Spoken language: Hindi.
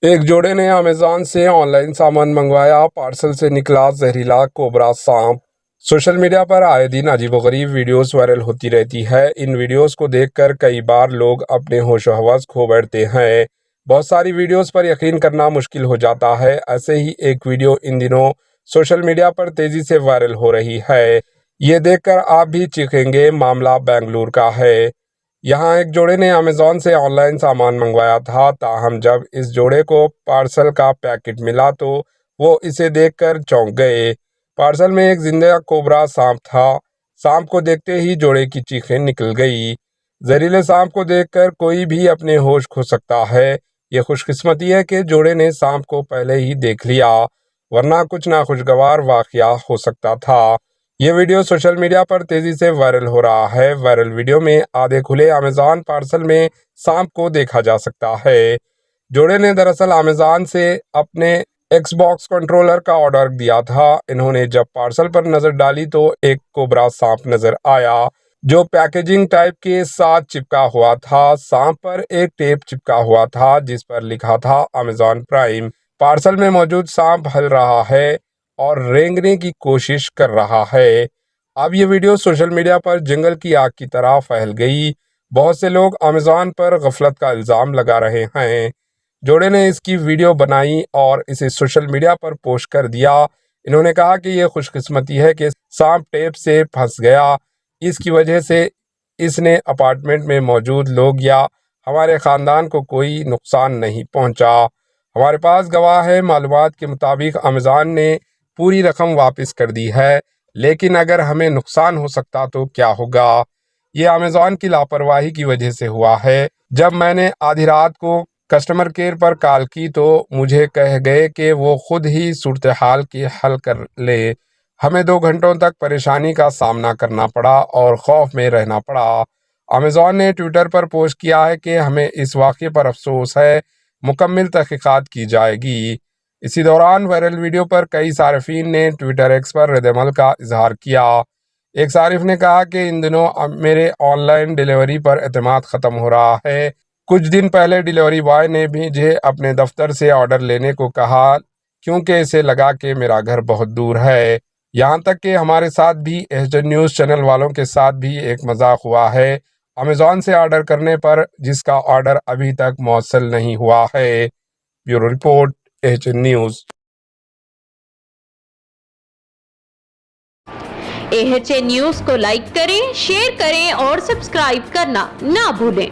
एक जोड़े ने अमेज़न से ऑनलाइन सामान मंगवाया, पार्सल से निकला जहरीला कोबरा सांप। सोशल मीडिया पर आए दिन अजीबोगरीब वीडियोस वायरल होती रहती है। इन वीडियोस को देखकर कई बार लोग अपने होश-ओ-हवस खो बैठते हैं। बहुत सारी वीडियोस पर यकीन करना मुश्किल हो जाता है। ऐसे ही एक वीडियो इन दिनों सोशल मीडिया पर तेजी से वायरल हो रही है। ये देखकर आप भी चीखेंगे। मामला बेंगलुरु का है। यहाँ एक जोड़े ने अमेज़न से ऑनलाइन सामान मंगवाया था, ताहम जब इस जोड़े को पार्सल का पैकेट मिला तो वो इसे देखकर चौंक गए। पार्सल में एक जिंदा कोबरा सांप था। सांप को देखते ही जोड़े की चीखें निकल गई। जहरीले सांप को देखकर कोई भी अपने होश खो सकता है। ये खुशकिस्मती है कि जोड़े ने सांप को पहले ही देख लिया, वरना कुछ नाखुशगवार वाकया हो सकता था। ये वीडियो सोशल मीडिया पर तेजी से वायरल हो रहा है। वायरल वीडियो में आधे खुले अमेज़न पार्सल में सांप को देखा जा सकता है। जोड़े ने दरअसल अमेज़न से अपने एक्सबॉक्स कंट्रोलर का ऑर्डर दिया था। इन्होंने जब पार्सल पर नजर डाली तो एक कोबरा सांप नजर आया, जो पैकेजिंग टाइप के साथ चिपका हुआ था। सांप पर एक टेप चिपका हुआ था जिस पर लिखा था अमेज़न प्राइम। पार्सल में मौजूद सांप हल रहा है और रेंगने की कोशिश कर रहा है। अब ये वीडियो सोशल मीडिया पर जंगल की आग की तरह फैल गई। बहुत से लोग अमेज़न पर गफलत का इल्ज़ाम लगा रहे हैं। जोड़े ने इसकी वीडियो बनाई और इसे सोशल मीडिया पर पोस्ट कर दिया। इन्होंने कहा कि यह खुशकिस्मती है कि सांप टेप से फंस गया। इसकी वजह से इसने अपार्टमेंट में मौजूद लोग या हमारे ख़ानदान को कोई नुकसान नहीं पहुंचा। हमारे पास गवाह है। मालूमात के मुताबिक अमेज़न ने पूरी रकम वापस कर दी है, लेकिन अगर हमें नुकसान हो सकता तो क्या होगा? ये अमेज़न की लापरवाही की वजह से हुआ है। जब मैंने आधी रात को कस्टमर केयर पर कॉल की तो मुझे कह गए कि वो खुद ही सूरत हाल की हल कर ले। हमें 2 घंटों तक परेशानी का सामना करना पड़ा और खौफ में रहना पड़ा। अमेज़न ने ट्विटर पर पोस्ट किया है कि हमें इस वाक़े पर अफसोस है, मुकम्मल तहकीकात की जाएगी। इसी दौरान वायरल वीडियो पर कई सार्फिन ने ट्विटर एक्स पर रद्द-ए-अमल का इजहार किया। एक सारिफ ने कहा कि इन दिनों अब मेरे ऑनलाइन डिलीवरी पर एतमाद ख़त्म हो रहा है। कुछ दिन पहले डिलीवरी बॉय ने भी मुझे अपने दफ्तर से ऑर्डर लेने को कहा, क्योंकि इसे लगा कि मेरा घर बहुत दूर है। यहाँ तक कि हमारे साथ भी एचडी न्यूज़ चैनल वालों के साथ भी एक मजाक हुआ है अमेज़न से ऑर्डर करने पर, जिसका ऑर्डर अभी तक मौसल नहीं हुआ है। Bureau report, HD news. AHA news को लाइक करें, शेयर करें और सब्सक्राइब करना ना भूलें।